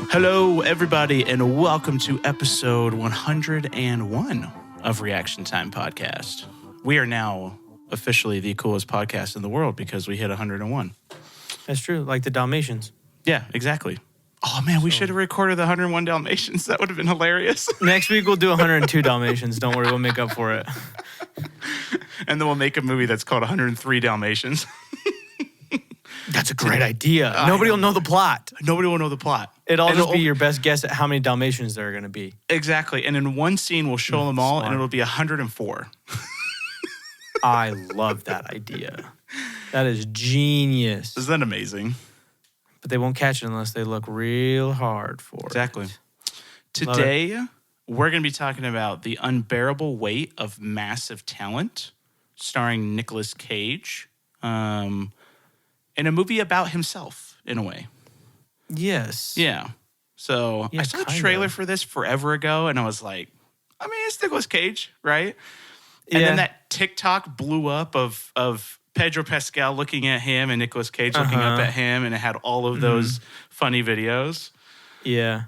Hello, everybody, and welcome to episode 101 of Reaction Time Podcast. We are now officially the coolest podcast in the world because we hit 101. That's true, like the Dalmatians. Yeah, exactly. Oh, man, we should have recorded the 101 Dalmatians. That would have been hilarious. Next week, we'll do 102 Dalmatians. Don't worry, we'll make up for it. And then we'll make a movie that's called 103 Dalmatians. That's a great idea. Nobody will know the plot. Nobody will know the plot. It'll just be your best guess at how many Dalmatians there are going to be. Exactly. And in one scene, we'll show them all, Smart. and it'll be 104. I love that idea. That is genius. Isn't that amazing? But they won't catch it unless they look real hard for Exactly. it. Today, we're going to be talking about The Unbearable Weight of Massive Talent, starring Nicolas Cage, in a movie about himself, in a way. Yes. Yeah. So Yeah, I saw a kind trailer of. for this forever ago, and I was like, I mean, it's Nicolas Cage, right? And Yeah. then that TikTok blew up of Pedro Pascal looking at him and Nicolas Cage looking up at him, and it had all of those funny videos. Yeah.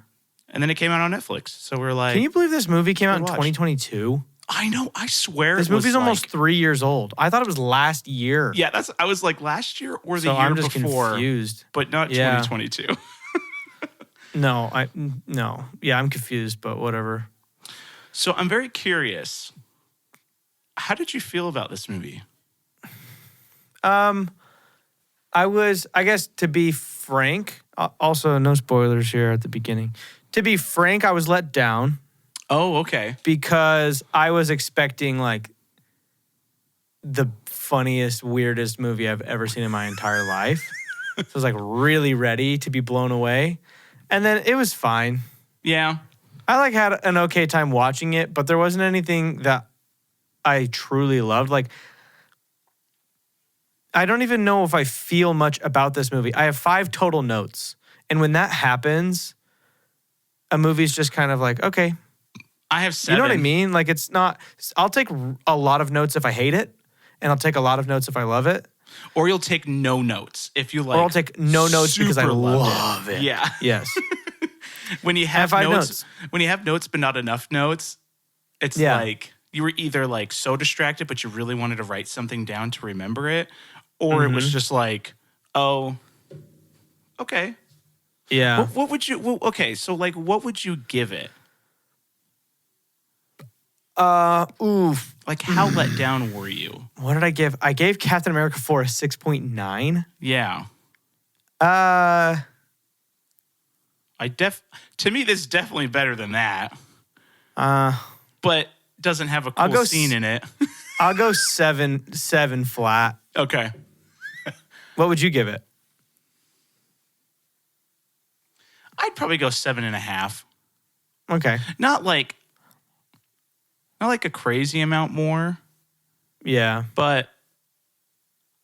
And then it came out on Netflix. So we're like, Can you believe this movie came out in watch. 2022? I know, I swear This it was movie's almost like, 3 years old. I thut it was last year. yeah, I was like last year or the So year I'm just before, confused. but not Yeah. 2022. No. Yeah, I'm confused, but whatever. So I'm very curious. How did you feel about this movie? I guess to be frank, also no spoilers here at the beginning. To be frank, I was let down Oh, okay. because I was expecting like the funniest, weirdest movie I've ever seen in my entire life. So I was like really ready to be blown away. And then it was fine. Yeah. I like had an okay time watching it, but there wasn't anything that I truly loved. Like, I don't even know if I feel much about this movie. I have 5 total notes. And when that happens, a movie's just kind of like, okay. I have 7. You know what I mean? Like, it's not, I'll take a lot of notes if I hate it, and I'll take a lot of notes if I love it. Or you'll take no notes if you like. Or I'll take no notes because I super love it. Yeah. Yes. When you have five notes, when you have notes but not enough notes, it's Yeah. like you were either like so distracted but you really wanted to write something down to remember it, or it was just like, oh, okay. Yeah. What would you? Well, okay, so like, what would you give it? Oof. Like, how let down were you? What did I give? I gave Captain America 4 a 6.9. Yeah, to me, this is definitely better than that, but doesn't have a cool go scene in it. I'll go 7 flat. Okay. What would you give it? I'd probably go 7.5. Okay. Not like a crazy amount more, Yeah. but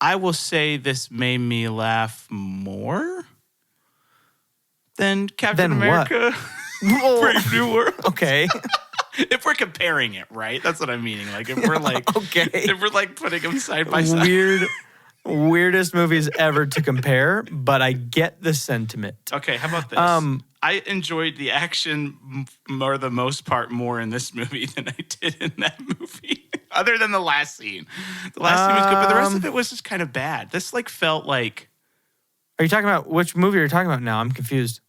I will say this made me laugh more than Captain Than what? America Brave New World. Okay. If we're comparing it, right? That's what I'm meaning. Like if we're like Okay. if we're like putting them side by side. Weirdest movies ever to compare, but I get the sentiment. Okay, how about this? I enjoyed the action for the most part more in this movie than I did in that movie. Other than the last scene. The last scene was good, but the rest of it was just kind of bad. This like felt like Are you talking about which movie are you talking about now? I'm confused.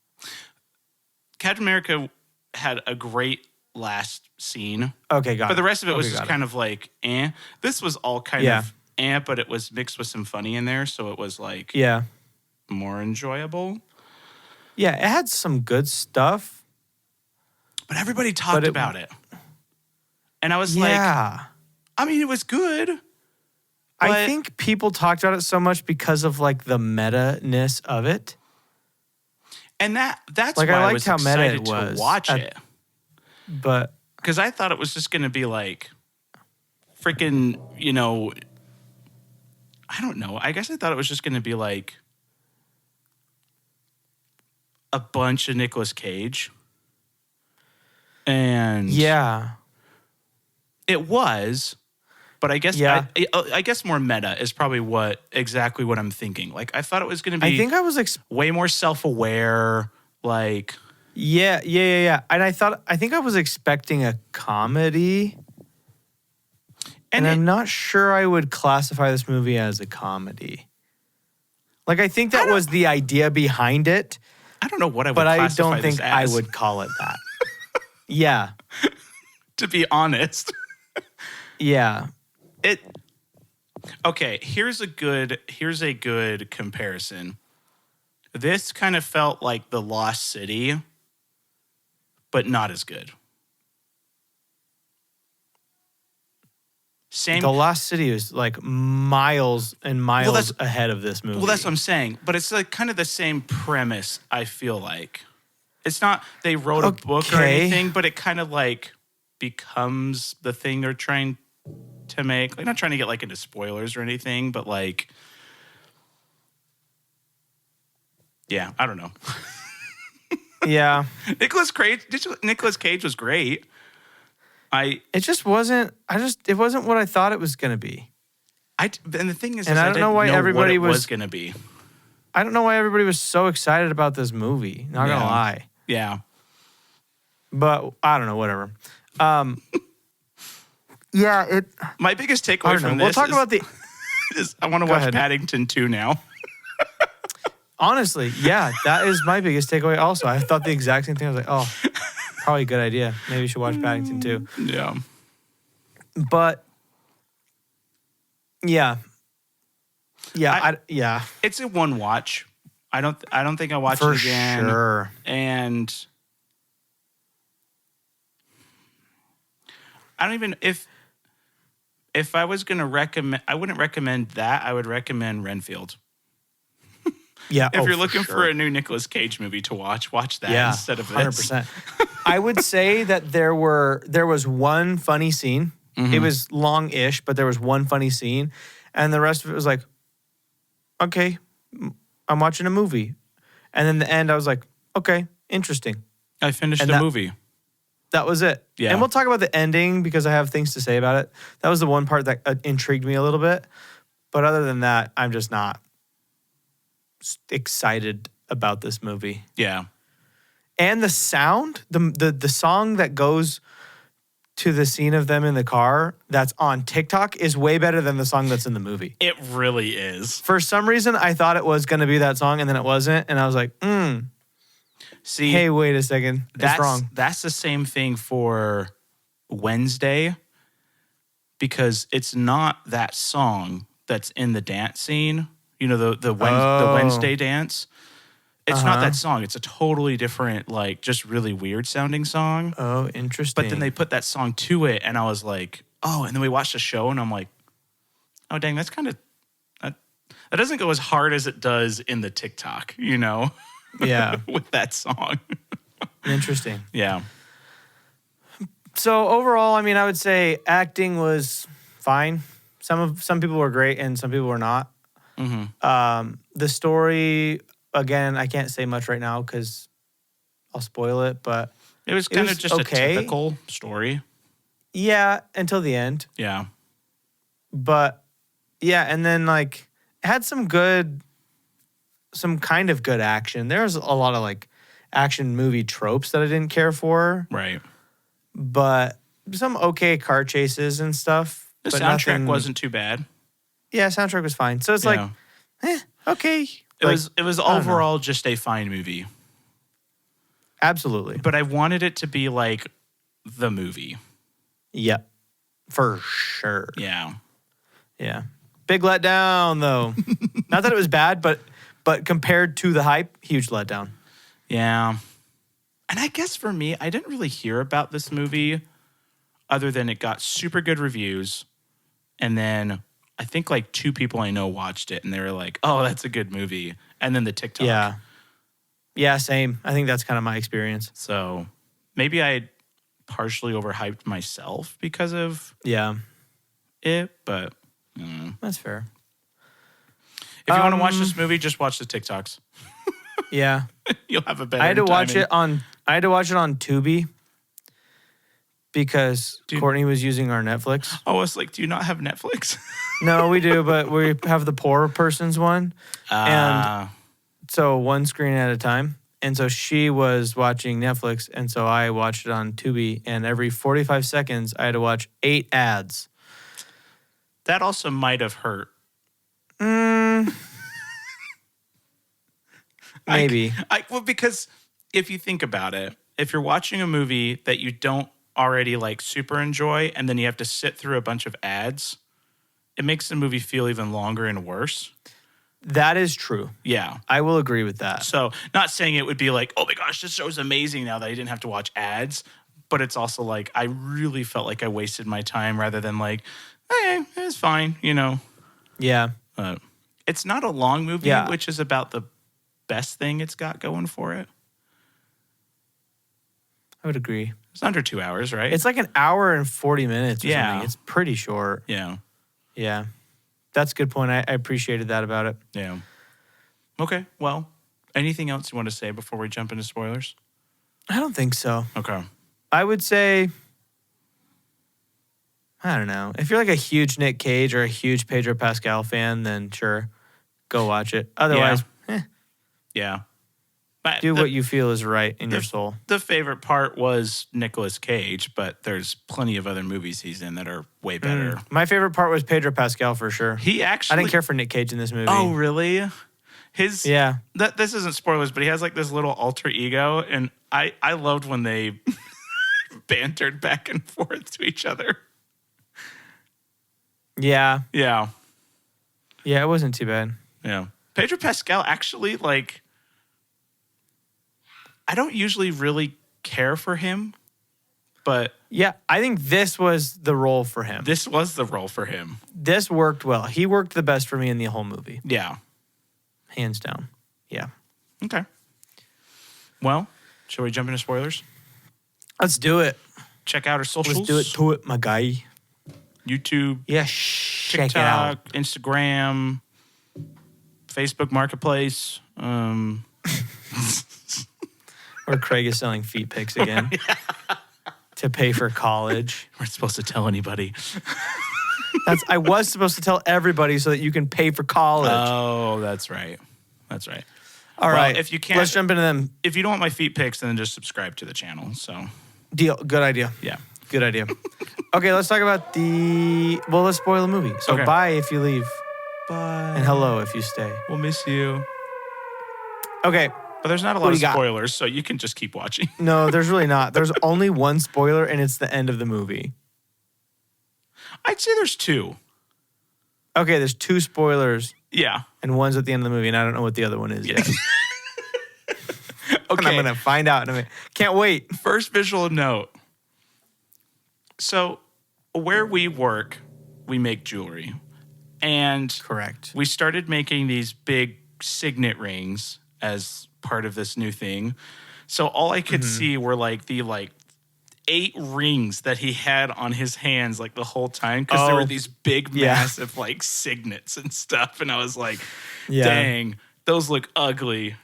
Captain America had a great last scene. Okay, got it. But the rest of it was Okay, just got kind of like, eh. This was all kind of but it was mixed with some funny in there, so it was like Yeah. more enjoyable. Yeah, it had some good stuff. But everybody talked about it. And I was like, I mean, it was good. I think people talked about it so much because of like the meta-ness of it. And that's Like, why I I liked was how meta it excited was to watch it. But Because I thought it was just going to be like freaking, I don't know. I guess I thought it was just going to be like a bunch of Nicolas Cage. And yeah. it was, but I guess I guess more meta is probably exactly what I'm thinking. Like I thought it was going to be I think I was way more self-aware, like Yeah. And I think I was expecting a comedy. And I'm not sure I would classify this movie as a comedy. Like, I think that was the idea behind it. I don't know what I would but I classify don't think this I as, would call it that. Yeah. to be honest. Yeah. Okay, here's a good comparison. This kind of felt like The Lost City, but not as good. Same. The Lost City is like miles and miles ahead of this movie. Well, that's what I'm saying. But it's like kind of the same premise, I feel like. It's not they wrote a book or anything, but it kind of like becomes the thing they're trying to make. Like, not trying to get like into spoilers or anything, but like, yeah, I don't know. Yeah. Nicolas Cage was great. It just wasn't. It wasn't what I thought it was going to be. And the thing is, and I don't know why everybody was going to be. I don't know why everybody was so excited about this movie. Not gonna lie. Yeah. But I don't know. Whatever. Yeah. My biggest takeaway from this. We'll talk about the. I want to watch Paddington 2 now. Honestly, yeah, that is my biggest takeaway. Also, I thought the exact same thing. I was like, oh, probably a good idea. Maybe you should watch Paddington 2. Yeah. But yeah. It's a one watch. I don't think I'll watch For it again. Sure. And I don't even if I was gonna recommend, I wouldn't recommend that. I would recommend Renfield. Yeah. If you're looking for a new Nicolas Cage movie to watch that instead of this. 100%. I would say that there was one funny scene. Mm-hmm. It was long-ish, but there was one funny scene, and the rest of it was like, okay, I'm watching a movie. And then the end, I was like, okay, interesting. I finished the movie. That was it. Yeah. And we'll talk about the ending because I have things to say about it. That was the one part that intrigued me a little bit. But other than that, I'm just not excited about this movie. Yeah. And the sound, the song that goes to the scene of them in the car that's on TikTok is way better than the song that's in the movie. It really is. For some reason, I thought it was going to be that song, and then it wasn't. And I was like, See, hey, wait a second. That's wrong. That's the same thing for Wednesday, because it's not that song that's in the dance scene. You know, the Wednesday dance. It's not that song. It's a totally different, like, just really weird sounding song. Oh, interesting. But then they put that song to it, and I was like, oh, and then we watched the show, and I'm like, oh, dang, that's kind of, that doesn't go as hard as it does in the TikTok, you know? Yeah. With that song. Interesting. Yeah. So overall, I mean, I would say acting was fine. Some people were great, and some people were not. Mm-hmm. The story, again, I can't say much right now because I'll spoil it, but it was kind of just okay. A typical story. Yeah, until the end. Yeah. But yeah, and then like it had some kind of good action. There was a lot of like action movie tropes that I didn't care for. Right. But some okay car chases and stuff. The soundtrack wasn't too bad. Yeah, soundtrack was fine. So it's like, okay. It was overall just a fine movie. Absolutely. But I wanted it to be like the movie. Yeah, for sure. Yeah. Yeah. Big letdown, though. Not that it was bad, but compared to the hype, huge letdown. Yeah. And I guess for me, I didn't really hear about this movie other than it got super good reviews. And then I think like 2 people I know watched it and they were like, oh, that's a good movie. And then the TikTok. Yeah. Yeah, same. I think that's kind of my experience. So maybe I partially overhyped myself because of it, but that's fair. If you want to watch this movie, just watch the TikToks. Yeah. You'll have a better I had to watch timing. I had to watch it on Tubi because Courtney was using our Netflix. Oh, I was like, do you not have Netflix? No, we do, but we have the poor person's one. And so one screen at a time. And so she was watching Netflix, and so I watched it on Tubi, and every 45 seconds, I had to watch 8 ads. That also might have hurt. Maybe. Well, because if you think about it, if you're watching a movie that you don't already like super enjoy, and then you have to sit through a bunch of ads, it makes the movie feel even longer and worse. That is true. Yeah. I will agree with that. So not saying it would be like, oh my gosh, this show's amazing now that I didn't have to watch ads. But it's also like, I really felt like I wasted my time rather than like, hey, it's fine, you know. Yeah. It's not a long movie, Yeah. which is about the best thing it's got going for it. I would agree. It's under 2 hours, right? It's like an hour and 40 minutes or Yeah. something. It's pretty short. Yeah. Yeah. That's a good point. I appreciated that about it. Yeah. Okay. Well, anything else you want to say before we jump into spoilers? I don't think so. Okay. I would say, I don't know. If you're like a huge Nick Cage or a huge Pedro Pascal fan, then sure, go watch it. Otherwise, Yeah. But do what you feel is right in your soul. The favorite part was Nicolas Cage, but there's plenty of other movies he's in that are way better. My favorite part was Pedro Pascal for sure. He actually... I didn't care for Nick Cage in this movie. Oh, really? Yeah. This isn't spoilers, but he has like this little alter ego, and I loved when they bantered back and forth to each other. Yeah. Yeah. Yeah, it wasn't too bad. Yeah. Pedro Pascal actually, like, I don't usually really care for him, but Yeah, I think this was the role for him. this was the role for him. This worked well. He worked the best for me in the whole movie. Yeah. Hands down. Yeah. Okay. Well, shall we jump into spoilers? Let's do it. Check out our socials. Let's do it to it, my guy. YouTube, Yeah, check it out. TikTok, Instagram, Facebook Marketplace. Or Craig is selling feet pics again to pay for college. We're supposed to tell anybody. I was supposed to tell everybody so that you can pay for college. Oh, that's right. That's right. All well, right. if you can't, let's jump into them. If you don't want my feet pics, then just subscribe to the channel. So, Deal. Good idea. yeah. Good idea. Okay, let's talk about let's spoil the movie. So Okay. bye if you leave, Bye. and hello if you stay. We'll miss you. Okay. But there's not a What lot do of you got? spoilers, so you can just keep watching. No, there's really not. There's only one spoiler, and it's the end of the movie. I'd say there's 2. Okay, there's 2 spoilers, Yeah. and one's at the end of the movie, and I don't know what the other one is yet. Okay. And I'm going to find out in a minute. Can't wait. First visual note. So, where we work, we make jewelry. And Correct. we started making these big signet rings as part of this new thing. So all I could see were like the 8 rings that he had on his hands like the whole time because there were these big Yeah. massive like signets and stuff, and I was like, Yeah. dang, those look ugly.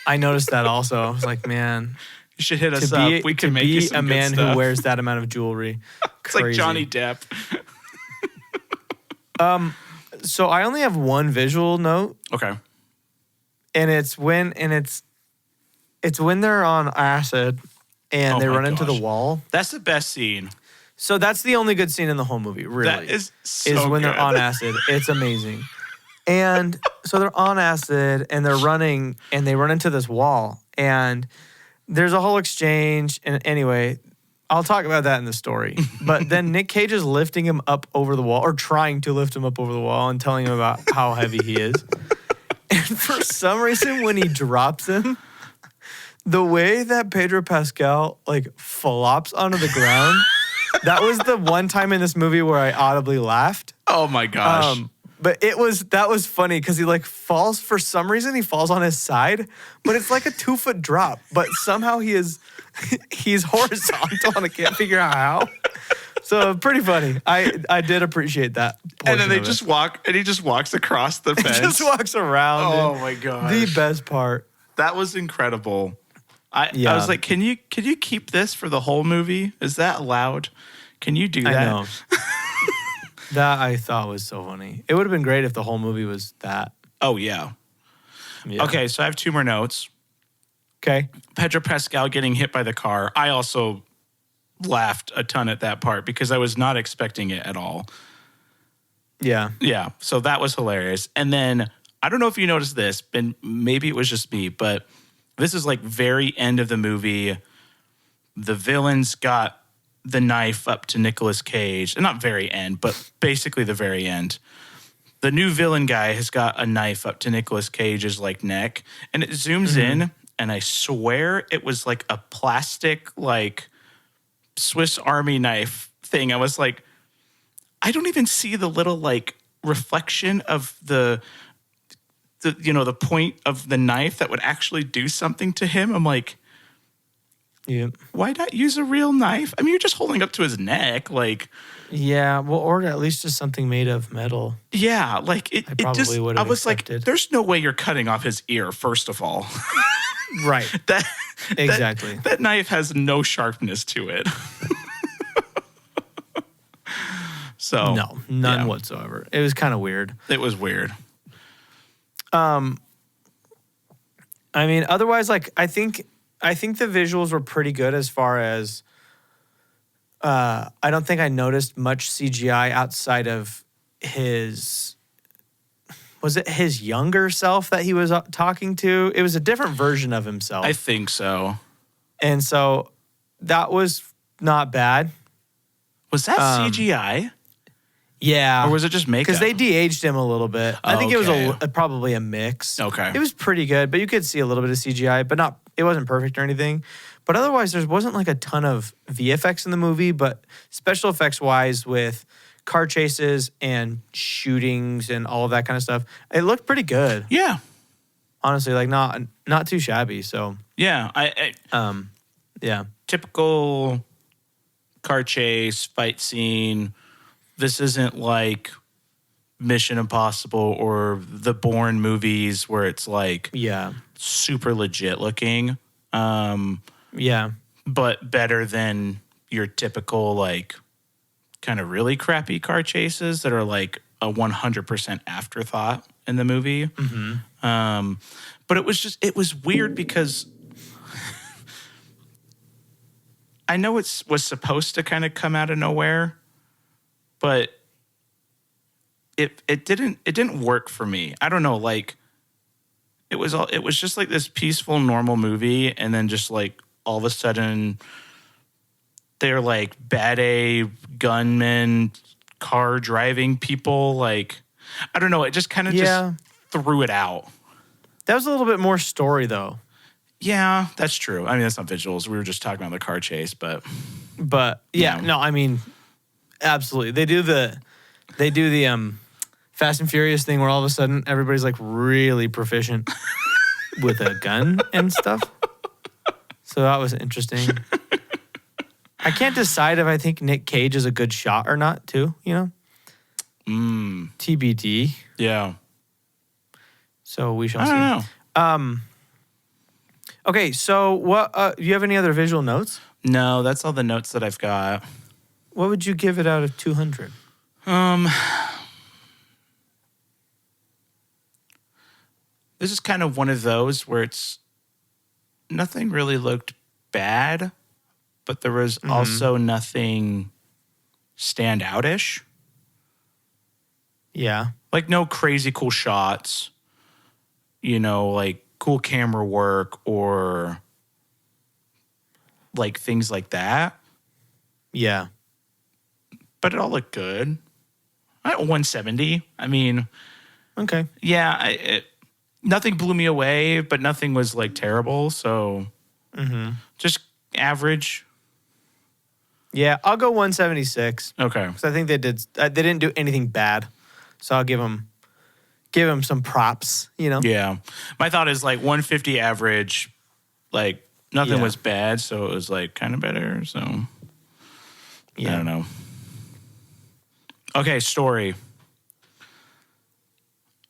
I noticed that also. I was like, man, You should hit us to up. be, We to can make you be some a good man stuff. who wears that amount of jewelry. It's like Crazy. Johnny Depp. So I only have one visual note, Okay. and it's when they're on acid and Oh they my run into the gosh. wall. That's the best scene. So that's the only good scene in the whole movie, really. That is so when good. they're on acid. It's amazing. And so they're on acid and they're running and they run into this wall and there's a whole exchange. And anyway, I'll talk about that in the story. But then Nick Cage is lifting him up over the wall or trying to lift him up over the wall and telling him about how heavy he is. And for some reason, when he drops him, the way that Pedro Pascal like flops onto the ground, that was the one time in this movie where I audibly laughed. Oh my gosh. But that was funny because he like falls for some reason. He falls on his side, but it's like a 2-foot drop. But somehow he's horizontal and I can't figure out how. So pretty funny. I did appreciate that. And then they portion of just it. walk, and he just walks across the He fence. just walks around. Oh and my gosh. The best part. That was incredible. I Yeah. was like, can you keep this for the whole movie? Is that allowed? Can you do that? I know. That I thought was so funny. It would have been great if the whole movie was that. Oh yeah. Yeah. Okay, so I have 2 more notes. Okay. Pedro Pascal getting hit by the car. I also laughed a ton at that part because I was not expecting it at all. Yeah. Yeah, so that was hilarious. And then I don't know if you noticed this, and maybe it was just me, but this is like very end of the movie. The villains got the knife up to Nicolas Cage. And not very end, but basically the very end. The new villain guy has got a knife up to Nicolas Cage's like neck, and it zooms in, and I swear it was like a plastic like Swiss Army knife thing. I was like, I don't even see the little like reflection of the the point of the knife that would actually do something to him. I'm like, Yeah. why not use a real knife? I mean, you're just holding up to his neck, like. Yeah. Well, or at least just something made of metal. Yeah, like it. I It probably just. would I have was like, accepted. there's no way you're cutting off his ear. First of all, Right. that Exactly. that knife has no sharpness to it. So No, none yeah, whatsoever. It was kind of weird. it was weird. I mean, otherwise, like I think the visuals were pretty good as far as I don't think I noticed much CGI outside of his was it his younger self that he was talking to? It was a different version of himself. I think so. And so that was not bad. Was that CGI Yeah. or was it just makeup? Because they de-aged him a little bit. I think it was Okay. probably a mix. Okay. It was pretty good, but you could see a little bit of CGI, but not. It wasn't perfect or anything. But otherwise, there wasn't like a ton of VFX in the movie, but special effects wise, with car chases and shootings and all of that kind of stuff, it looked pretty good. Yeah, Honestly, like not too shabby. So yeah. I yeah, typical car chase fight scene. This isn't like Mission Impossible or the Bourne movies where it's like yeah, super legit looking, yeah, but better than your typical like kind of really crappy car chases that are like a 100% afterthought in the movie. But it was weird because I know it was supposed to kind of come out of nowhere, but it didn't work for me. I don't know, like it was just like this peaceful normal movie, and then just like all of a sudden they're like bad A gunmen, car driving people. Like I don't know, it just kind of yeah. just threw it out. That was a little bit more story though. Yeah, that's true. I mean, that's not visuals. We were just talking about the car chase, but But yeah, Yeah. no, I mean, absolutely. They do the Fast and Furious thing where all of a sudden everybody's like really proficient with a gun and stuff. So that was interesting. I can't decide if I think Nick Cage is a good shot or not, too, you know? TBD. yeah. So we shall I see. don't know. Okay, so what do you have any other visual notes? No, that's all the notes that I've got. What would you give it out of 200? This is kind of one of those where it's nothing really looked bad, but there was also nothing standoutish. Yeah. Like no crazy cool shots, like cool camera work or like things like that. Yeah. But it all looked good. 170. I mean, Okay. yeah, nothing blew me away, but nothing was like terrible. So just average. Yeah, I'll go 176 Okay. because I think they didn't do anything bad. So I'll give them some props, you know? Yeah. My thought is like 150 average, like nothing Yeah. was bad. So it was like kind of better. So Yeah. I don't know. Okay. Story.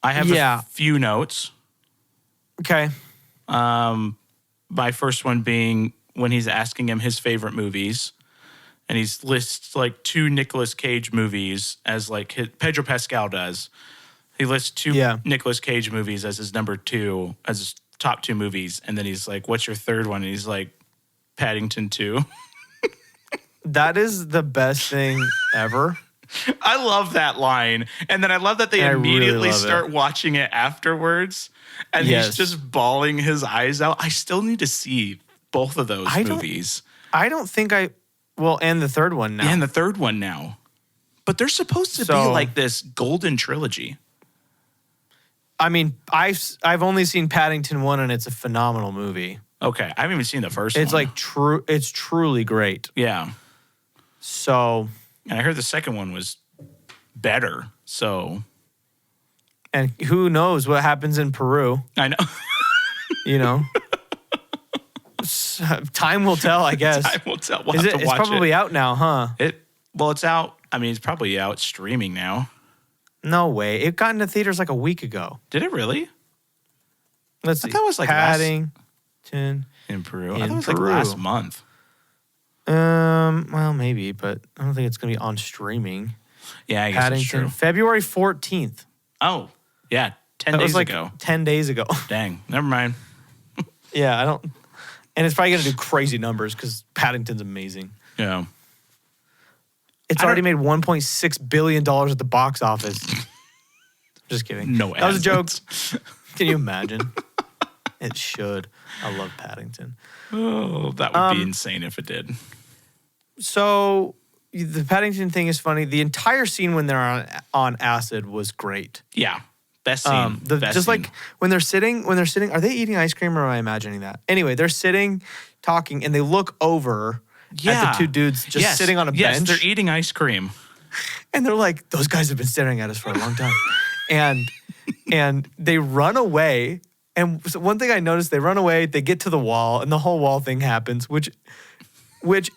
I have Yeah. a few notes. Okay. My first one being when he's asking him his favorite movies, and he lists like 2 Nicolas Cage movies as like Pedro Pascal does. He lists 2 Yeah. Nicolas Cage movies as his number 2, as his top 2 movies, and then he's like, "What's your third one?" And he's like, "Paddington 2." That is the best thing ever. I love that line, and then I love that they I really immediately love start watching it afterwards, and he's Yes. just bawling his eyes out. I still need to see both of those movies. I don't think and the third one now. Yeah, and the third one now. But they're supposed to be So- like this golden trilogy. I mean, I've only seen Paddington 1 and it's a phenomenal movie. Okay, I haven't even seen the first one. It's like it's truly great. Yeah. So, And I heard the second one was better. So and who knows what happens in Peru, I know. you know? Time will tell, I guess. Time will tell. We'll have to It's watch probably it. out now, huh? Well, it's out. I mean, it's probably out streaming now. No way. It got into theaters like a week ago. Did it really? Let's see. I thought it was like last- Paddington. In Peru. I In thought it was Peru. like last month. Well, maybe, but I don't think it's going to be on streaming. Yeah, I guess that's Paddington, true. February 14th. Oh, yeah. 10 That days was like ago. 10 days ago. Dang. Never mind. Yeah, I don't. And it's probably going to do crazy numbers because Paddington's amazing. Yeah. It's I already don't- made $1.6 billion at the box office. Just kidding. No, That was a joke. hasn't. Can you imagine? It should. I love Paddington. Oh, that would be insane if it did. So the Paddington thing is funny. The entire scene when they're on acid was great. Yeah. Best scene. Best Just scene. like when they're sitting, are they eating ice cream or am I imagining that? Anyway, they're sitting, talking, and they look over at the two dudes just sitting on a Yes, bench. they're eating ice cream. And they're like, those guys have been staring at us for a long time. and they run away. And so one thing I noticed, they run away, they get to the wall, and the whole wall thing happens, which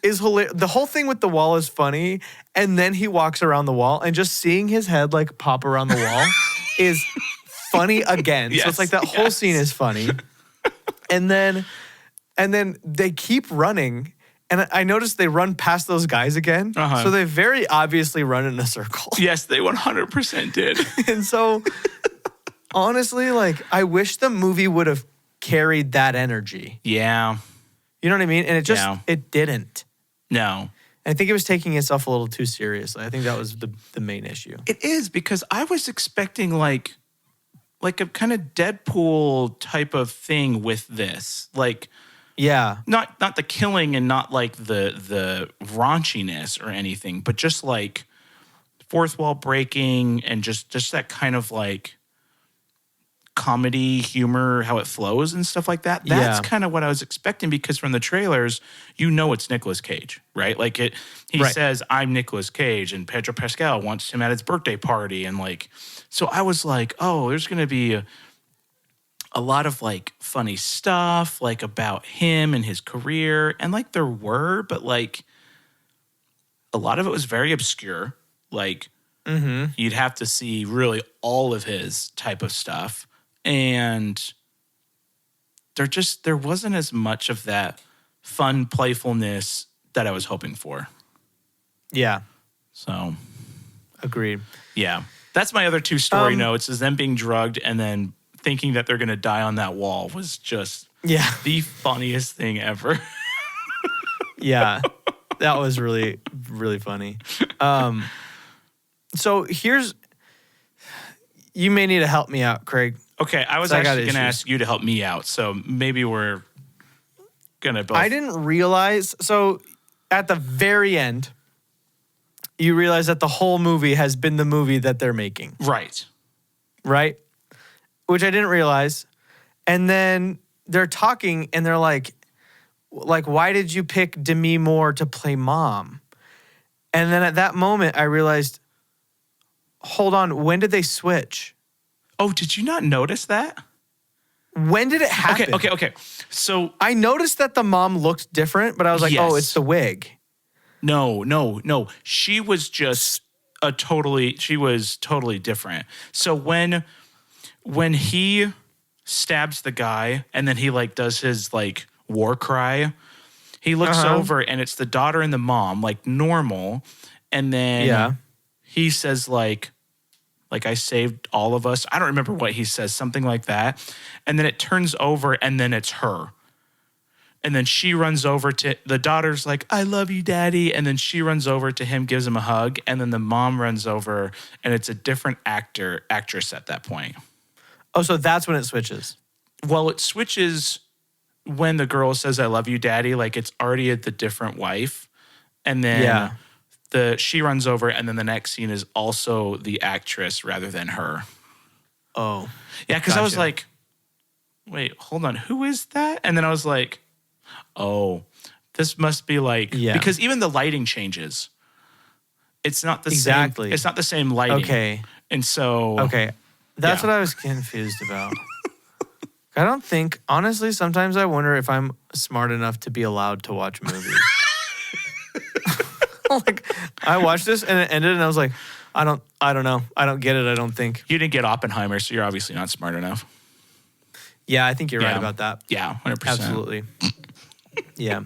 is hilarious. The whole thing with the wall is funny. And then he walks around the wall, and just seeing his head like pop around the wall is funny again. So Yes, it's like that whole scene is funny. And then they keep running. And I noticed they run past those guys again. Uh-huh. So they very obviously run in a circle. Yes, they 100% did. And so, honestly, like, I wish the movie would have carried that energy. Yeah. You know what I mean? And it didn't. No. And I think it was taking itself a little too seriously. I think that was the main issue. It is because I was expecting like a kind of Deadpool type of thing with this. Like Yeah. not the killing and not like the raunchiness or anything, but just like fourth wall breaking and just that kind of like comedy humor, how it flows and stuff like that. That's Yeah. kind of what I was expecting because from the trailers, you know it's Nicolas Cage, right? Like he Right. says, "I'm Nicolas Cage," and Pedro Pascal wants him at his birthday party, and like, so I was like, oh, there's gonna be a lot of like funny stuff like about him and his career, and like there were, but like a lot of it was very obscure. Like you'd have to see really all of his type of stuff. And there wasn't as much of that fun playfulness that I was hoping for. Yeah. So, Agreed. yeah. That's my other two story notes is them being drugged and then thinking that they're going to die on that wall was just Yeah. the funniest thing ever. Yeah. That was really, really funny. So you may need to help me out, Craig. Okay, I was So I got actually going to issues. ask you to help me out. So maybe we're going to both. I didn't realize. So at the very end, you realize that the whole movie has been the movie that they're making, Right. right? Which I didn't realize. And then they're talking and they're like, why did you pick Demi Moore to play mom? And then at that moment, I realized, hold on, when did they switch? Oh, did you not notice that? When did it happen? Okay. So I noticed that the mom looked different, but I was like, Yes. oh, it's the wig. no. She was just she was totally different. So when he stabs the guy and then he like does his like war cry, he looks over and it's the daughter and the mom, like normal. And then Yeah. he says like, Like, I saved all of us. I don't remember what he says, something like that. And then it turns over and then it's her. And then she runs over to the daughter's like, I love you, daddy. And then she runs over to him, gives him a hug. And then the mom runs over and it's a different actress at that point. Oh, so that's when it switches. Well, it switches when the girl says, I love you, daddy. Like, it's already the different wife. And then she runs over and then the next scene is also the actress rather than her. Oh. Yeah, because I was like, wait, hold on. Who is that? And then I was like, oh, this must be like, because even the lighting changes. It's not the same. It's not the same lighting. Okay. And so. Okay. That's what I was confused about. I don't think, honestly, sometimes I wonder if I'm smart enough to be allowed to watch movies. Like, I watched this and it ended and I was like, I don't know. I don't get it. I don't think. You didn't get Oppenheimer, so you're obviously not smart enough. Yeah, I think you're right about that. Yeah, 100%. Absolutely. Yeah.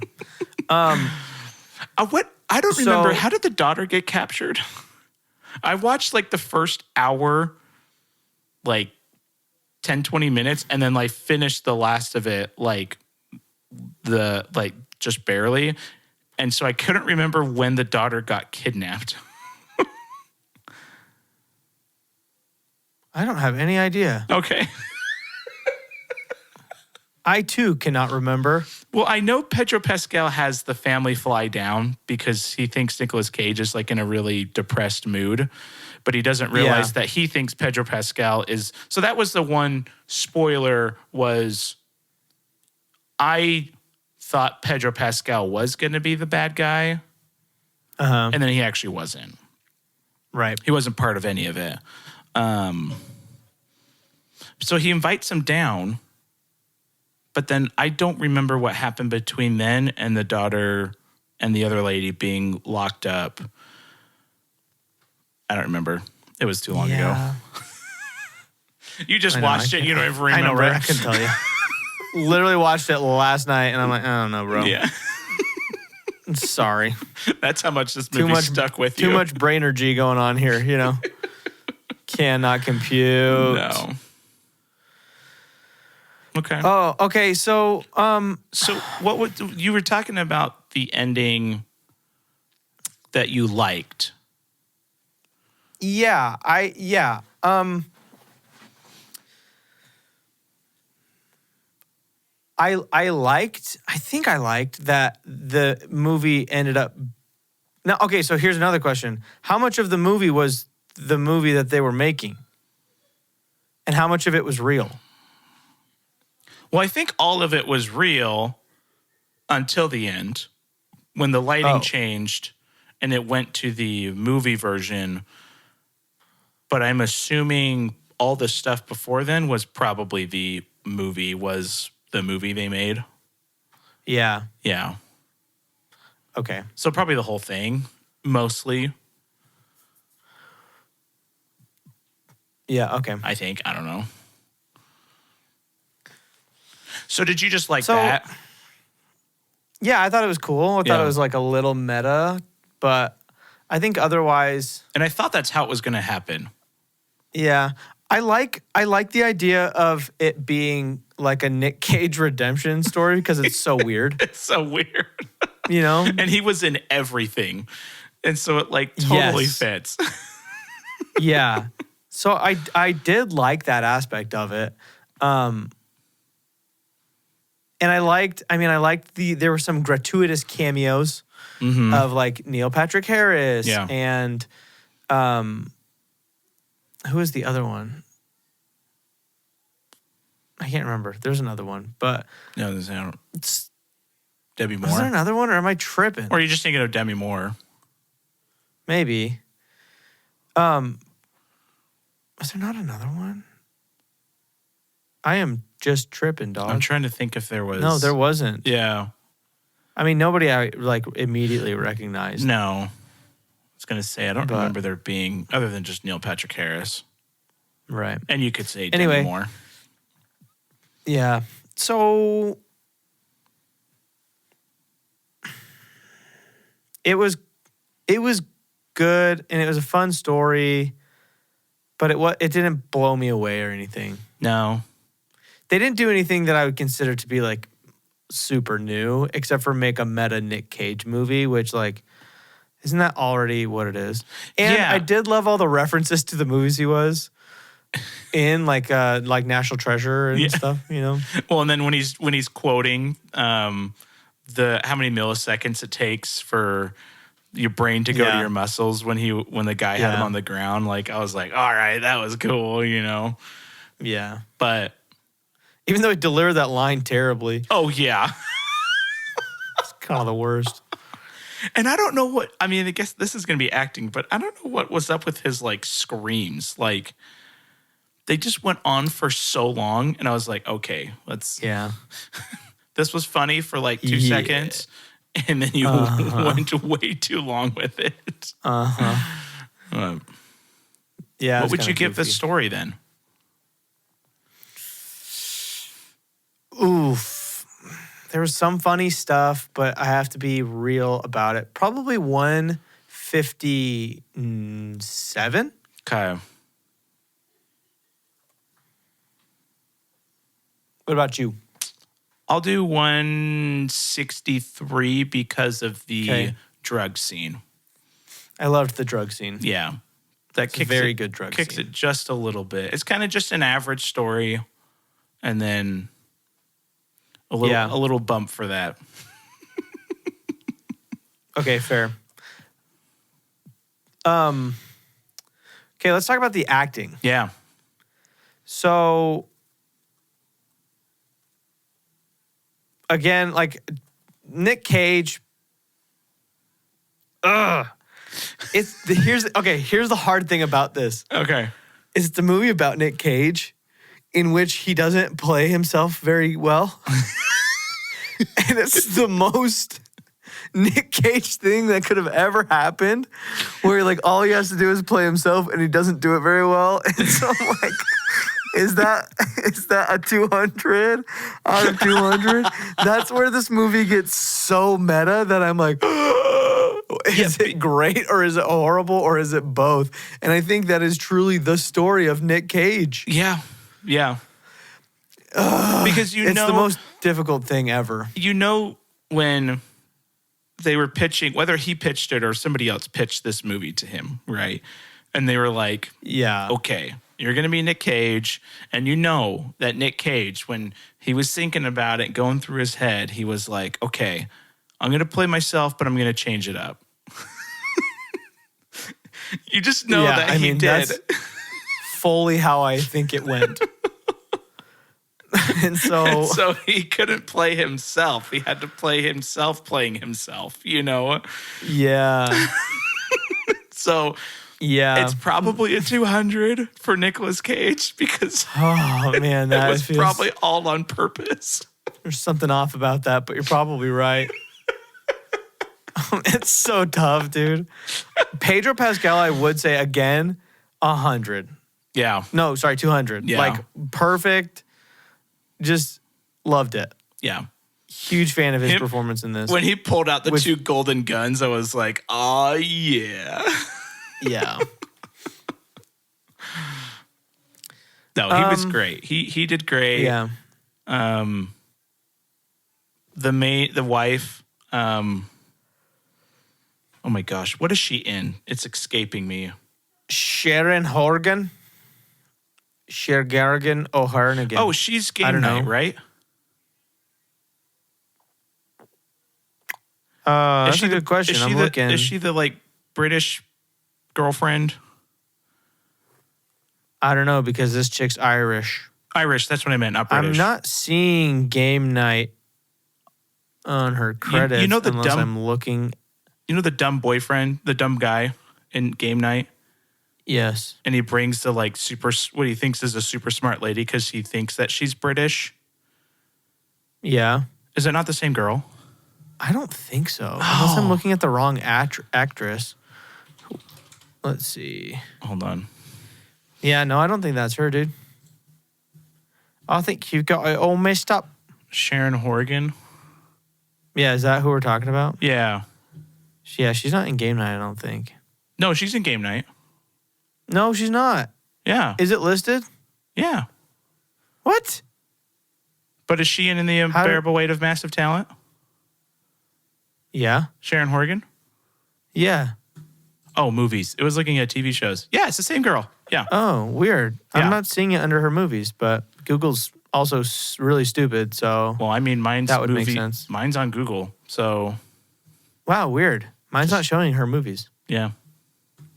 What? I don't remember. How did the daughter get captured? I watched like the first hour, like 10, 20 minutes, and then like finished the last of it, just barely. And so I couldn't remember when the daughter got kidnapped. I don't have any idea. Okay. I too cannot remember. Well, I know Pedro Pascal has the family fly down because he thinks Nicolas Cage is like in a really depressed mood, but he doesn't realize that he thinks Pedro Pascal is. So that was the one spoiler was I thought Pedro Pascal was going to be the bad guy. And then he actually wasn't. Right. He wasn't part of any of it. So he invites him down. But then I don't remember what happened between then and the daughter and the other lady being locked up. I don't remember. It was too long ago. You just watched it. You don't even remember. I know, right? I can tell you. Literally watched it last night, and I'm like, I don't know, bro. Yeah. Sorry. That's how much this movie stuck with you. Too much brainergy going on here, you know. Cannot compute. No. Okay. Oh, okay. So, so what would you were talking about the ending that you liked? Yeah, I think I liked that the movie ended up. Now, okay, so here's another question. How much of the movie was the movie that they were making? And how much of it was real? Well, I think all of it was real until the end when the lighting changed and it went to the movie version. But I'm assuming all the stuff before then was probably the movie they made. Yeah. Yeah. Okay. So probably the whole thing, mostly. Yeah, okay. I think. I don't know. So did you just like that? Yeah, I thought it was cool. I thought it was like a little meta, but I think otherwise. And I thought that's how it was going to happen. Yeah. I like the idea of it being like a Nick Cage redemption story because it's so weird. It's so weird. You know? And he was in everything. And so it like totally fits. Yeah. So I did like that aspect of it. And I liked there were some gratuitous cameos of like Neil Patrick Harris and who is the other one? I can't remember. There's another one, but no, it's Demi Moore. Is there another one, or am I tripping? Or are you just thinking of Demi Moore? Maybe. Is there not another one? I am just tripping, dog. I'm trying to think if there was. No, there wasn't. Yeah. I mean, nobody I like immediately recognized. No. I was going to say, I don't remember there being, other than just Neil Patrick Harris. Right. And you could say Demi Moore. Yeah. So it was good and it was a fun story. but it didn't blow me away or anything. No. They didn't do anything that I would consider to be like super new, except for make a meta Nick Cage movie, which like isn't that already what it is? And Yeah. I did love all the references to the movies he was in, like National Treasure and stuff, you know. Well, and then when he's quoting the how many milliseconds it takes for your brain to go to your muscles when the guy had him on the ground, like I was like, all right, that was cool, you know. Yeah. But even though he delivered that line terribly, oh yeah. it's kind of the worst. And I don't know what, I mean, I guess this is going to be acting, but I don't know what was up with his like screams. Like they just went on for so long and I was like, okay, Yeah. This was funny for like 2 seconds and then you went way too long with it. Yeah. What would you give the story then? Oof. There was some funny stuff, but I have to be real about it. Probably 157. Okay. What about you? I'll do 163 because of the drug scene. I loved the drug scene. Yeah. That kicks very good drug kicks scene. it just a little bit. It's kind of just an average story and then a little bump for that. Okay, fair. Okay, let's talk about the acting. Yeah. So again, like Nick Cage. Here's the hard thing about this. Okay. It's a movie about Nick Cage in which he doesn't play himself very well. And it's the most Nick Cage thing that could have ever happened, where like all he has to do is play himself and he doesn't do it very well. And so I'm like, is that a 200 out of 200? That's where this movie gets so meta that I'm like, is it great or is it horrible or is it both? And I think that is truly the story of Nick Cage. Yeah. Yeah. Because it's the most difficult thing ever. You know, when they were pitching, whether he pitched it or somebody else pitched this movie to him, right? And they were like, yeah, okay, you're going to be Nick Cage. And you know that Nick Cage, when he was thinking about it, going through his head, he was like, okay, I'm going to play myself, but I'm going to change it up. You just know that he did. That's fully how I think it went. And so he couldn't play himself. He had to play himself playing himself, you know? Yeah. So yeah, it's probably a 200 for Nicolas Cage because man, that was probably all on purpose. There's something off about that, but you're probably right. It's so tough, dude. Pedro Pascal, I would say again, 100. Yeah. No, sorry, 200. Yeah. Like perfect. Just loved it. Yeah. Huge fan of his performance in this. When he pulled out the two golden guns, I was like, oh, yeah. Yeah. No, he was great. He did great. Yeah. The wife, oh my gosh, what is she in? It's escaping me. Sharon Horgan. Shergarrigan O'Harnigan. Oh, she's Game Night, right? That's a good question. I'm looking. Is she the like British girlfriend? I don't know because this chick's Irish. Irish, that's what I meant, not British. I'm not seeing Game Night on her credits you know unless I'm looking. You know the dumb boyfriend, the dumb guy in Game Night? Yes. And he brings the like what he thinks is a super smart lady because he thinks that she's British. Yeah. Is it not the same girl? I don't think so. Unless I'm looking at the wrong actress. Let's see. Hold on. Yeah, no, I don't think that's her, dude. I think you've got it all messed up. Sharon Horgan. Yeah, is that who we're talking about? Yeah. Yeah, she's not in Game Night, I don't think. No, she's in Game Night. No, she's not. Yeah. Is it listed? Yeah. What? But is she in the Unbearable Weight of Massive Talent? Yeah. Sharon Horgan? Yeah. Oh, movies. It was looking at TV shows. Yeah, it's the same girl. Yeah. Oh, weird. Yeah. I'm not seeing it under her movies, but Google's also really stupid. So, Well, I mean, mine's that would make sense. Mine's on Google. So, wow, weird. Mine's not showing her movies. yeah.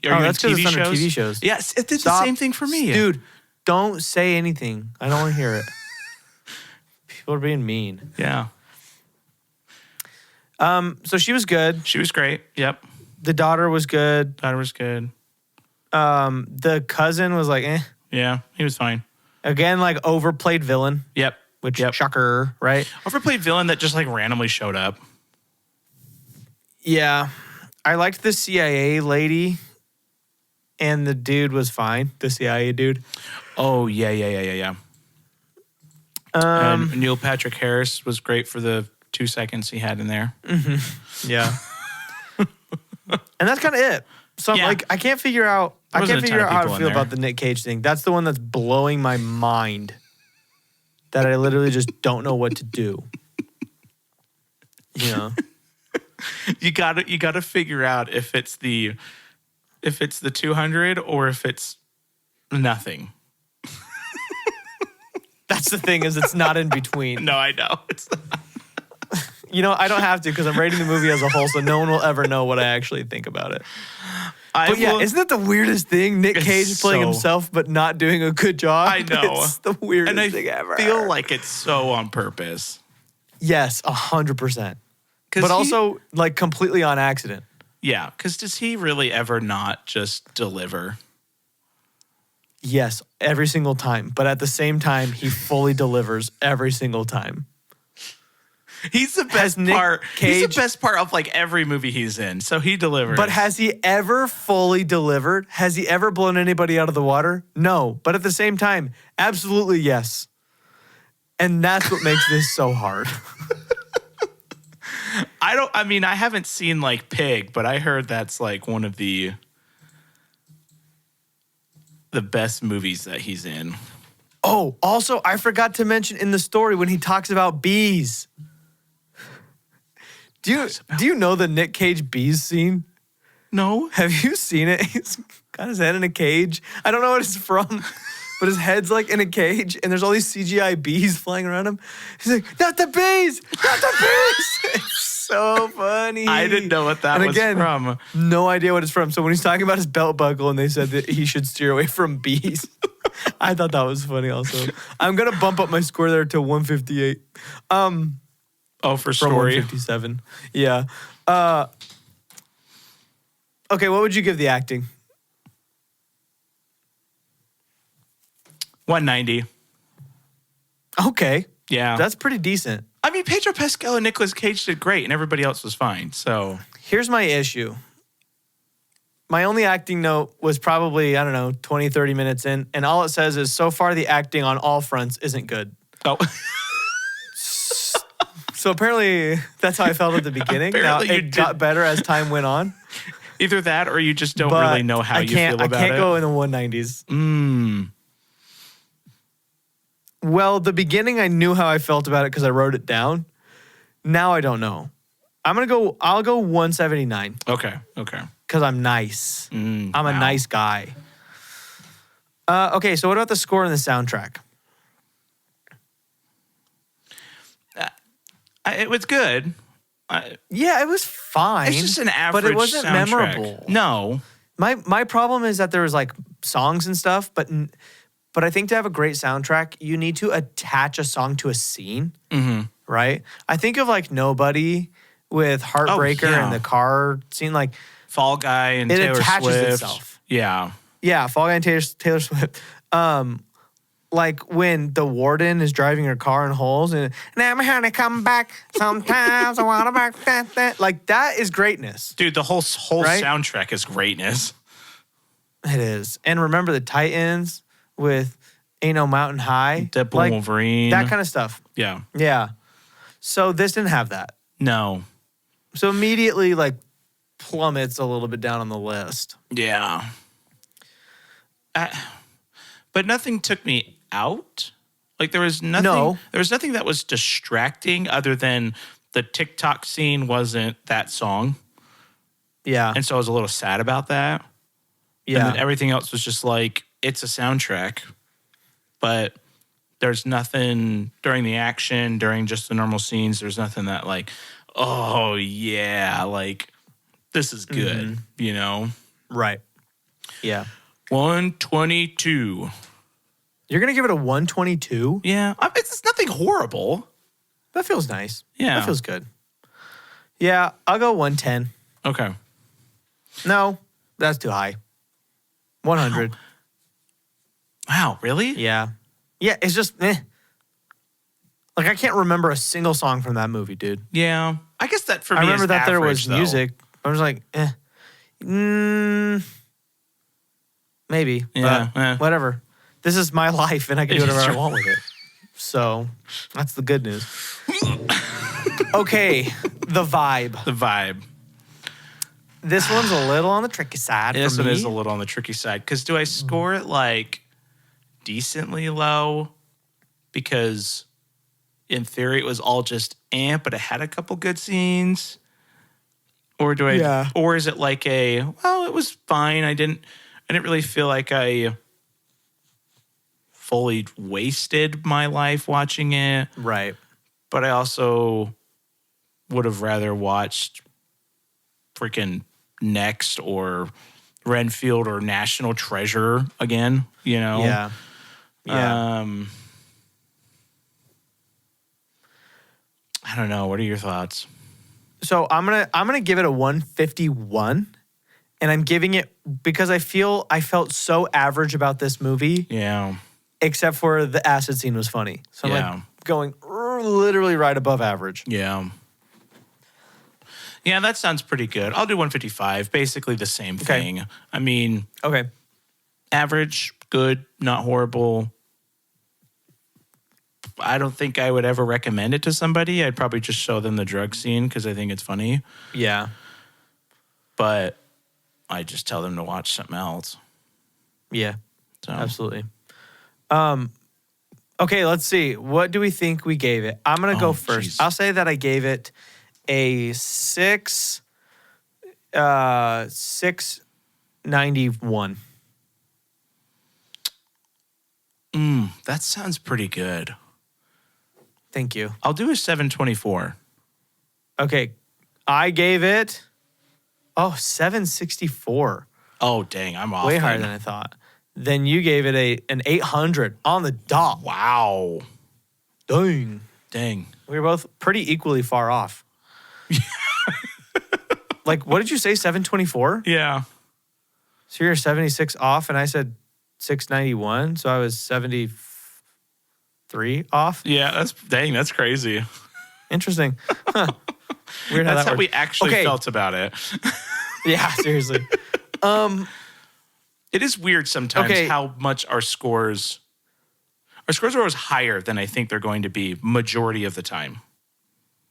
That's because it's under TV shows. Yes, it did the same thing for me. Dude, don't say anything. I don't want to hear it. People are being mean. Yeah. So she was good. She was great. Yep. The daughter was good. Daughter was good. The cousin was like, eh. Yeah, he was fine. Again, like overplayed villain, Yep. which shocker, right? Overplayed villain that just like randomly showed up. Yeah. I liked the CIA lady, and the dude was fine. The CIA dude. Oh, yeah. And Neil Patrick Harris was great for the 2 seconds he had in there. Yeah. And that's kind of it. So Yeah. like, I can't figure out There how wasn't a ton of to people in feel there. about the Nick Cage thing. That's the one that's blowing my mind. That I literally just don't know what to do. You know. You gotta figure out if it's the 200 or if it's nothing. That's the thing, is it's not in between. No, I know. It's You know, I don't have to because I'm rating the movie as a whole, so no one will ever know what I actually think about it. But yeah, isn't that the weirdest thing? Nick It's Cage playing so- himself but not doing a good job. I know. It's the weirdest and I thing ever. feel like it's so on purpose. Yes, 100%. 'Cause But he- also like completely on accident. Yeah, because does he really ever not just deliver? Yes, every single time. But at the same time, he fully delivers every single time. He's the best Nick part. He's the Cage- best part of like every movie he's in. So he delivers. But has he ever fully delivered? Has he ever blown anybody out of the water? No. But at the same time, absolutely yes. And that's what makes this so hard. I haven't seen like Pig, but I heard that's like one of the best movies that he's in. Oh, also, I forgot to mention in the story when he talks about bees. Do you know the Nick Cage bees scene? No. Have you seen it? He's got his head in a cage. I don't know what it's from, but his head's like in a cage, and there's all these CGI bees flying around him. He's like, "Not the bees! Not the bees!" It's so funny. I didn't know what that And was again, from. No idea what it's from. So when he's talking about his belt buckle and they said that he should steer away from bees, I thought that was funny also. I'm going to bump up my score there to 158. Oh, for From story. 157. Yeah. Okay, what would you give the acting? 190. Okay. Yeah. That's pretty decent. I mean, Pedro Pascal and Nicolas Cage did great, and everybody else was fine. So Here's my issue. My only acting note was probably, 20, 30 minutes in. And all it says is, so far the acting on all fronts isn't good. oh, So apparently that's how I felt at the beginning. Apparently Now, you it got did- better as time went on. either that or you just don't but really know how you feel about I can't it. go in the 190s. Well, the beginning I knew how I felt about it because I wrote it down. Now I don't know. I'll go 179 Okay. because I'm nice. I'm a wow. nice guy. Okay, so what about the score and the soundtrack? It was good. Yeah, it was fine. It's just an average but it wasn't soundtrack. memorable. No. My problem is that there was like songs and stuff, but I think to have a great soundtrack, you need to attach a song to a scene, right? I think of like Nobody with Heartbreaker yeah. and the car scene, like Fall Guy and it Taylor attaches Swift. itself. Yeah. Yeah, Fall Guy and Taylor Swift. Like when the warden is driving her car in holes and I'm gonna come back sometimes I wanna back that. Like that is greatness. Dude, the whole Right? soundtrack is greatness. It is. And remember the Titans with Ain't No Mountain High. Deadpool like, Wolverine. that kind of stuff. Yeah. Yeah. So this didn't have that. No. So immediately like plummets a little bit down on the list. Yeah. But nothing took me out. Like there was nothing. No. There was nothing that was distracting other than the TikTok scene wasn't that song, Yeah. and so I was a little sad about that. Yeah. And then everything else was just like it's a soundtrack, but there's nothing during the action, during just the normal scenes. There's nothing that like, oh yeah, like this is good, you know. Right. Yeah. 122. You're going to give it a 122? Yeah, it's nothing horrible. That feels nice. Yeah. That feels good. Yeah, I'll go 110. Okay. No, that's too high. 100. Wow, really? Yeah. Yeah, it's just Like I can't remember a single song from that movie, dude. Yeah. I guess that for me I remember is that there average, was though. music. I was like, maybe. Yeah, But whatever. This is my life and I can do It is whatever I true. want with it. So that's the good news. Okay, the vibe. The vibe. This one's a little on the tricky side This for one me. is a little on the tricky side. Because do I score it like decently low? Because in theory it was all just but it had a couple good scenes. Or do I? Yeah. Or is it like it was fine. I didn't really feel like I fully wasted my life watching it. Right. But I also would have rather watched freaking Next or Renfield or National Treasure again, you know? Yeah. Yeah. I don't know. What are your thoughts? So I'm gonna give it a 151, and I'm giving it because I felt so average about this movie, Yeah. except for the acid scene was funny. So I'm like going literally right above average. Yeah. Yeah, that sounds pretty good. I'll do 155. Basically the same thing. I mean, Okay. average, good, not horrible. I don't think I would ever recommend it to somebody. I'd probably just show them the drug scene because I think it's funny. Yeah. But I just tell them to watch something else. Yeah. So Absolutely. Okay, let's see. What do we think we gave it? I'm gonna go first. geez. I'll say that I gave it a 691. that sounds pretty good. Thank you. I'll do a 724. Okay. I gave it 764. Oh, dang, I'm off. Way higher then. than I thought. Then you gave it an 800 on the dot. Wow. Dang. Dang. We were both pretty equally far off. Like, what did you say, 724? Yeah. So you're 76 off, and I said 691, so I was 73 off. Yeah, that's crazy. Interesting. Huh. Weird how That's that how works. we actually Okay. felt about it. Yeah, seriously. It is weird sometimes Okay. how much our scores are always higher than I think they're going to be majority of the time.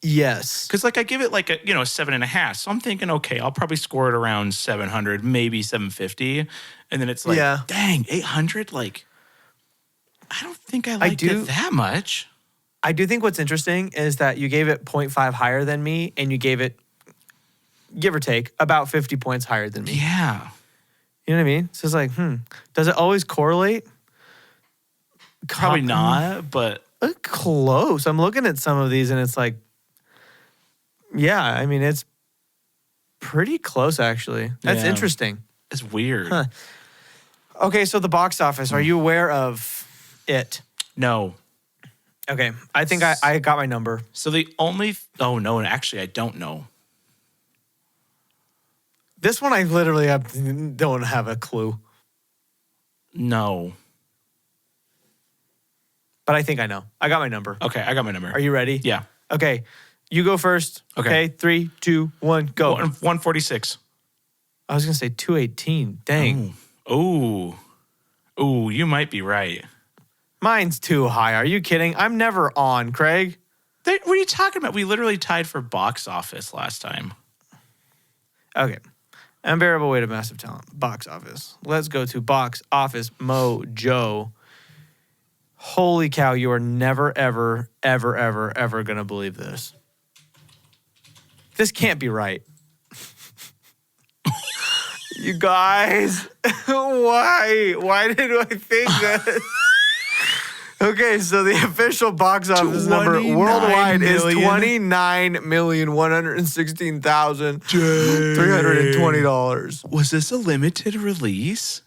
Yes. Because like I give it like a 7.5. So I'm thinking, okay, I'll probably score it around 700, maybe 750. And then it's like, Yeah. dang, 800? Like, I don't think I liked do- it that much. I do think what's interesting is that you gave it 0.5 higher than me, and you gave it, give or take, about 50 points higher than me. Yeah. You know what I mean? So it's like, does it always correlate? Probably not, but Close. I'm looking at some of these, and it's like, yeah, I mean, it's pretty close, actually. That's Yeah. interesting. it's weird. Huh. Okay, so the box office, are you aware of it? No. Okay, I think I got my number. So the only, oh no, actually I don't know. This one I literally don't have a clue, No. but I think I know. I got my number. Okay, I got my number. Are you ready? Yeah. Okay, you go first. Okay. 3, 2, 1, go. 146. I was gonna say 218. Dang, Ooh, you might be right. mine's too high. Are you kidding? I'm never on, Craig. What are you talking about? We literally tied for box office last time. Okay. Unbearable Weight of Massive Talent. Box office. Let's go to Box Office Mojo. Holy cow, you are never, ever, ever, ever, ever going to believe this. This can't be right. You guys, why? Why did I think this? Okay, so the official box office number worldwide is 29,116,320. Was this a limited release?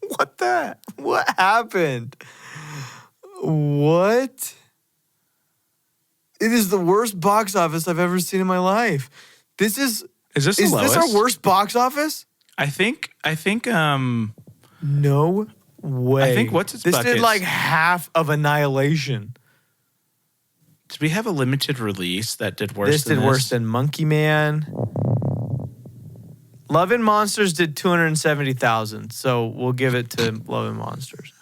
What the? What happened? What? It is the worst box office I've ever seen in my life. Is this our worst box office? I think No way. I think what's its This buckets? did like half of Annihilation. Did we have a limited release that did worse This than did worse than Monkey Man. Love and Monsters did 270,000, so we'll give it to Love and Monsters.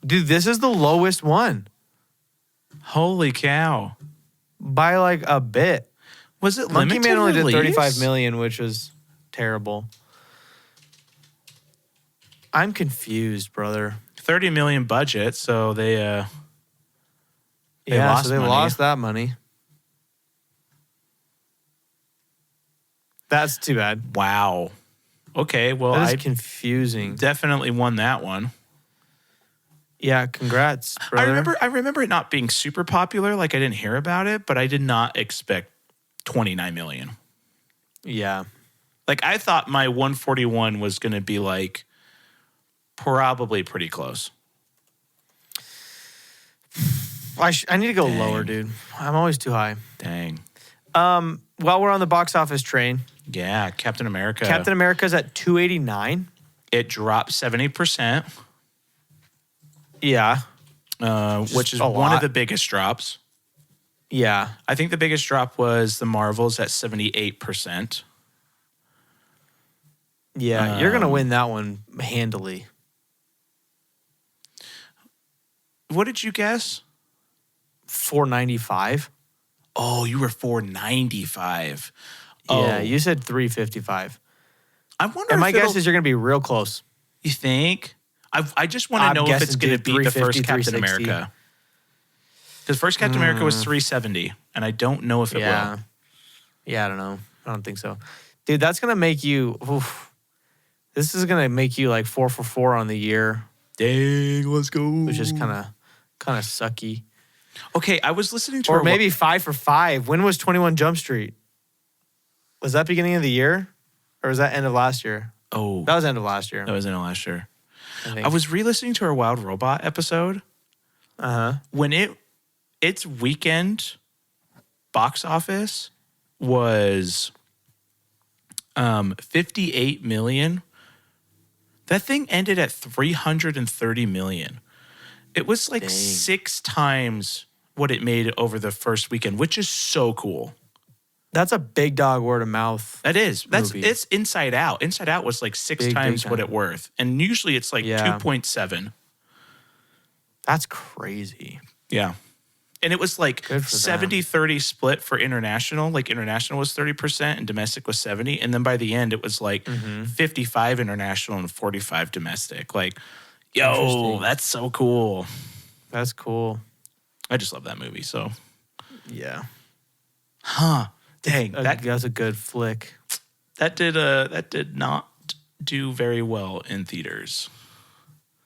Dude, this is the lowest one Holy cow. by like a bit. Was it Monkey limited Man only release? did 35 million, which was terrible. I'm confused, brother. 30 million budget, so they lost money. lost that money. That's too bad. Wow. Okay, well, That is I confusing. definitely won that one. Yeah, congrats, brother. I remember it not being super popular, like I didn't hear about it, but I did not expect 29 million. Yeah. Like I thought my 141 was going to be like probably pretty close. I need to go Dang. lower, dude. I'm always too high. Dang. While we're on the box office train, Yeah, Captain America. Captain America's at 289. It dropped 70%, Yeah. which is a one of lot. the biggest drops. Yeah. I think the biggest drop was the Marvels at 78%. Yeah. You're going to win that one handily. What did you guess? 495. Oh, you were 495. Yeah. Oh. You said 355. I wonder And my if guess is you're going to be real close. you think? I just want to I'm know if guessing, it's going to dude, beat the first 350, Captain 360. America. Because first Captain America was 370, and I don't know if it Yeah. will. Yeah, I don't know. I don't think so. Dude, that's going to make you... Oof. This is going to make you like 4 for 4 on the year, Dang, let's go. which is kind of sucky. Okay, I was listening to Or our maybe 5 for 5. When was 21 Jump Street? Was that beginning of the year? Or was that end of last year? Oh, That was end of last year. that was in the last year. I think. I was re-listening to our Wild Robot episode. Uh-huh. When its weekend box office was 58 million. That thing ended at 330 million. It was like Dang. 6 times what it made over the first weekend, which is so cool. That's a big dog word of mouth. That is. Movie. It's Inside Out. Inside Out was like 6 Big times what time. it worth. And usually it's like Yeah. 2.7. That's crazy. Yeah. And it was like Good for them. 70-30 split for international. Like international was 30% and domestic was 70. And then by the end, it was like 55 international and 45 domestic. Like, yo, Interesting. that's so cool. That's cool. I just love that movie. So, Yeah. dang, That's a good flick. that did not do very well in theaters.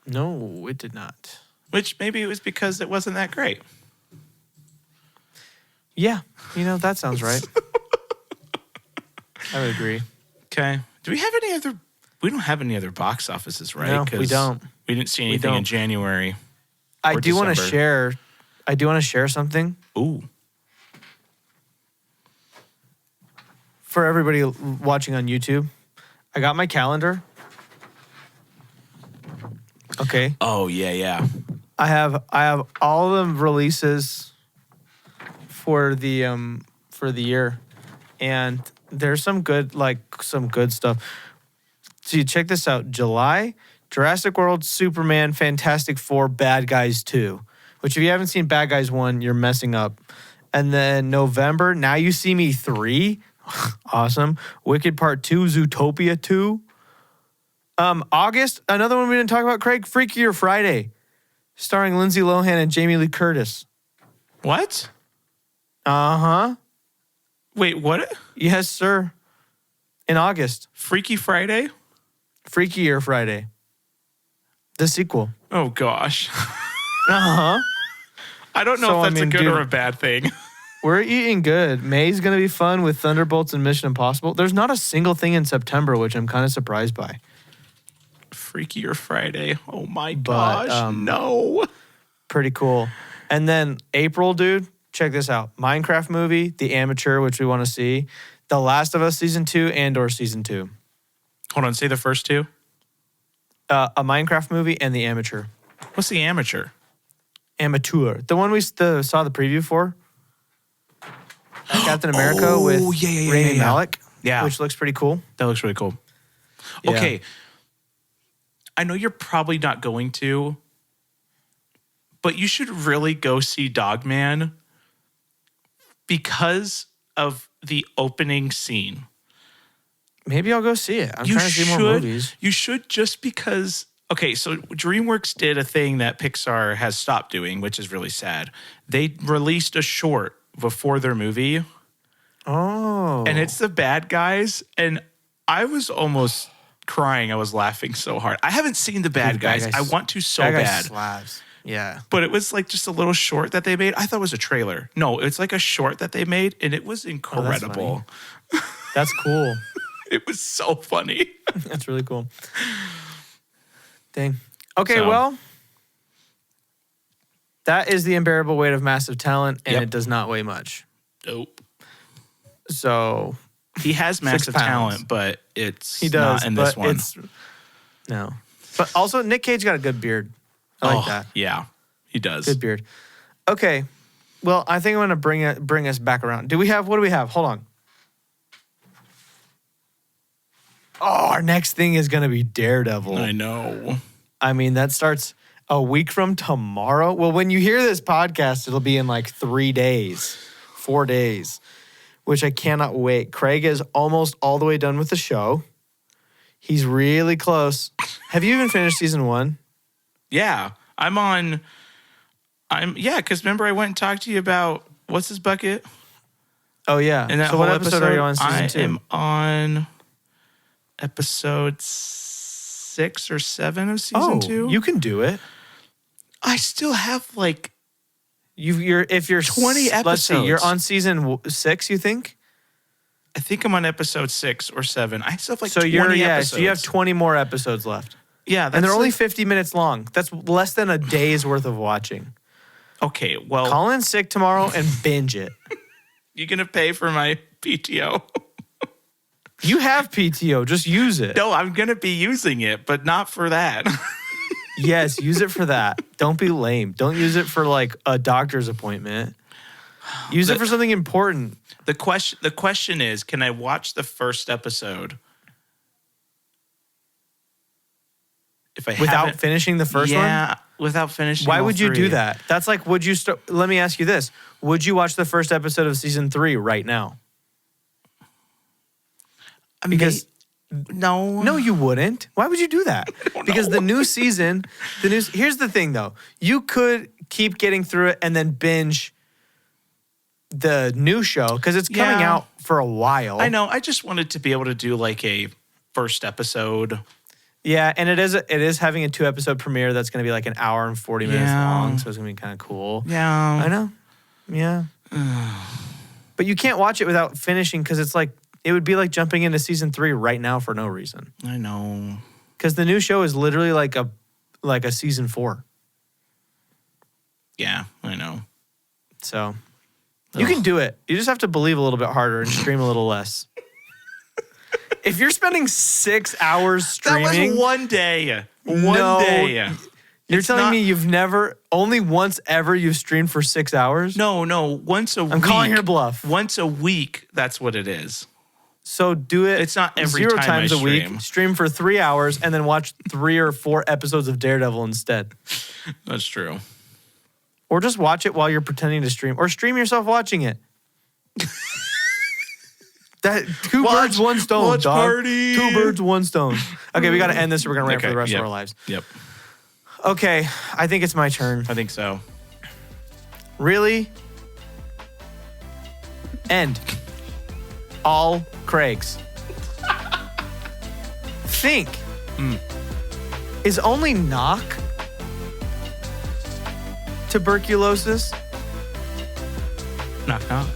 No, it did not. Which maybe it was because it wasn't that great. Yeah. That sounds right. I would agree. Okay. Do we have any other? We don't have any other box offices, right? No, we 'Cause don't. We didn't see anything in don't. January. I Or do want to December. share. I do want to share something Ooh. for everybody watching on YouTube. I got my calendar. Okay. Oh yeah, yeah. I have all the releases for the year, and there's some good stuff. So you check this out: July, Jurassic World, Superman, Fantastic Four, Bad Guys 2. Which, if you haven't seen Bad Guys 1, you're messing up. And then November, Now You See Me 3. Awesome. Wicked Part 2, Zootopia 2. August, another one we didn't talk about, Craig, Freakier Friday, starring Lindsay Lohan and Jamie Lee Curtis. What? Uh-huh. Wait, what? Yes, sir. In August. Freaky Friday? Freakier Friday. The sequel. Oh, gosh. Uh-huh. I don't know if that's a good or a bad thing. We're eating good. May's going to be fun with Thunderbolts and Mission Impossible. There's not a single thing in September, which I'm kind of surprised by. Freakier Friday. Oh, my gosh. No. Pretty cool. And then April, dude, check this out. Minecraft movie, The Amateur, which we want to see. The Last of Us Season 2 and/or Season 2. Hold on. Say the first two. A Minecraft movie and The Amateur. What's The Amateur? Amateur. The one we saw the preview for. Captain America with Rami Malek. Yeah. Which looks pretty cool. That looks really cool. Yeah. Okay. I know you're probably not going to, but you should really go see Dogman because of the opening scene. Maybe I'll go see it. I'm trying to see more movies. You should, just because. Okay, so DreamWorks did a thing that Pixar has stopped doing, which is really sad. They released a short before their movie. Oh. And it's the bad guys. And I was almost crying. I was laughing so hard. I haven't seen the bad guys. I want to so bad. Slaps. Yeah. But it was like just a little short that they made. I thought it was a trailer. No, it's like a short that they made, and it was incredible. That's cool. It was so funny. That's really cool. Dang. Okay, well, that is the unbearable weight of massive talent, and it does not weigh much. Nope. So he has massive talent, but it's not in this one. No. But also, Nick Cage got a good beard. I like that. Yeah, he does. Good beard. Okay. Well, I think I'm going to bring us back around. What do we have? Hold on. Oh, our next thing is going to be Daredevil. I know. I mean, that starts a week from tomorrow. Well, when you hear this podcast, it'll be in like 4 days, which I cannot wait. Craig is almost all the way done with the show. He's really close. Have you even finished season 1? Yeah. Because remember I went and talked to you about what's his bucket? Oh, yeah. And that so what episode are you on season 2? I am on episode 6 or 7 of season 2. You can do it. I still have like if you're 20 episodes. Let's see, you're on season 6, you think? I think I'm on episode 6 or 7. I still have like 20 episodes. So you have 20 more episodes left. Yeah, and they're only 50 minutes long. That's less than a day's worth of watching. Okay, well, call in sick tomorrow and binge it. You gonna pay for my PTO? You have PTO. Just use it. No, I'm going to be using it, but not for that. Yes, use it for that. Don't be lame. Don't use it for like a doctor's appointment. Use it for something important. The question is, can I watch the first episode if I without finishing the first one? Yeah, without finishing. Why would you do that? That's like, would you start? Let me ask you this: would you watch the first episode of season 3 right now? Because no, you wouldn't. Why would you do that? Because the new season, here's the thing though. You could keep getting through it and then binge the new show because it's coming out for a while. I know. I just wanted to be able to do like a first episode. Yeah, and it is having a 2-episode premiere that's going to be like an hour and 40 minutes long, so it's going to be kind of cool. Yeah. I know. Yeah. But you can't watch it without finishing because it's like it would be like jumping into season 3 right now for no reason. I know. Because the new show is literally like a season 4. Yeah, I know. So you can do it. You just have to believe a little bit harder and stream a little less. If you're spending 6 hours streaming, that was one day. One day. You're telling me you've only once ever you've streamed for 6 hours? No, once a week. I'm calling your bluff. Once a week, that's what it is. So do it. It's not every 0 time times I a week. Stream for 3 hours and then watch 3 or 4 episodes of Daredevil instead. That's true. Or just watch it while you're pretending to stream. Or stream yourself watching it. That two birds, one stone, watch dog. party. 2 birds, 1 stone. Okay, we got to end this or we're going to rant for Okay, the rest yep. of our lives. Yep. Okay, I think it's my turn. I think so. Really? End. All Craigs. Think. Is only knock tuberculosis? Knock, knock.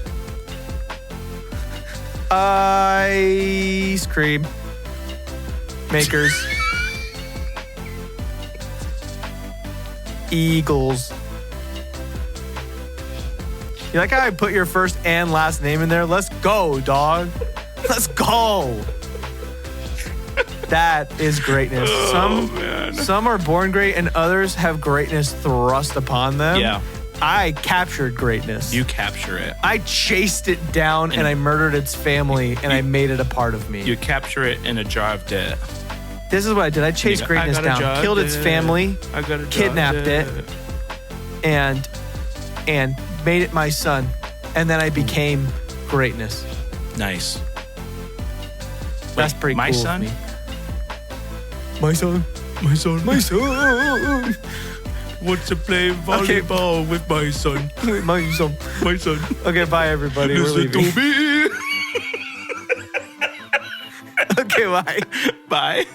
Ice cream makers. Eagles. You like how I put your first and last name in there? Let's go, dog. Let's go. That is greatness. Some are born great and others have greatness thrust upon them. Yeah. I captured greatness. You capture it. I chased it down and I murdered its family and I made it a part of me. You capture it in a jar of debt. This is what I did. I chased I greatness got a jar down, of killed its debt. family, I got a jar kidnapped of it, debt. and made it my son. And then I became greatness. Nice. That's Wait, pretty my cool. son? Of me. My son. My son. My son. Wants to play volleyball with my son. My son. My son. Okay, bye everybody. We're Listen leaving. to me. Okay, bye. Bye.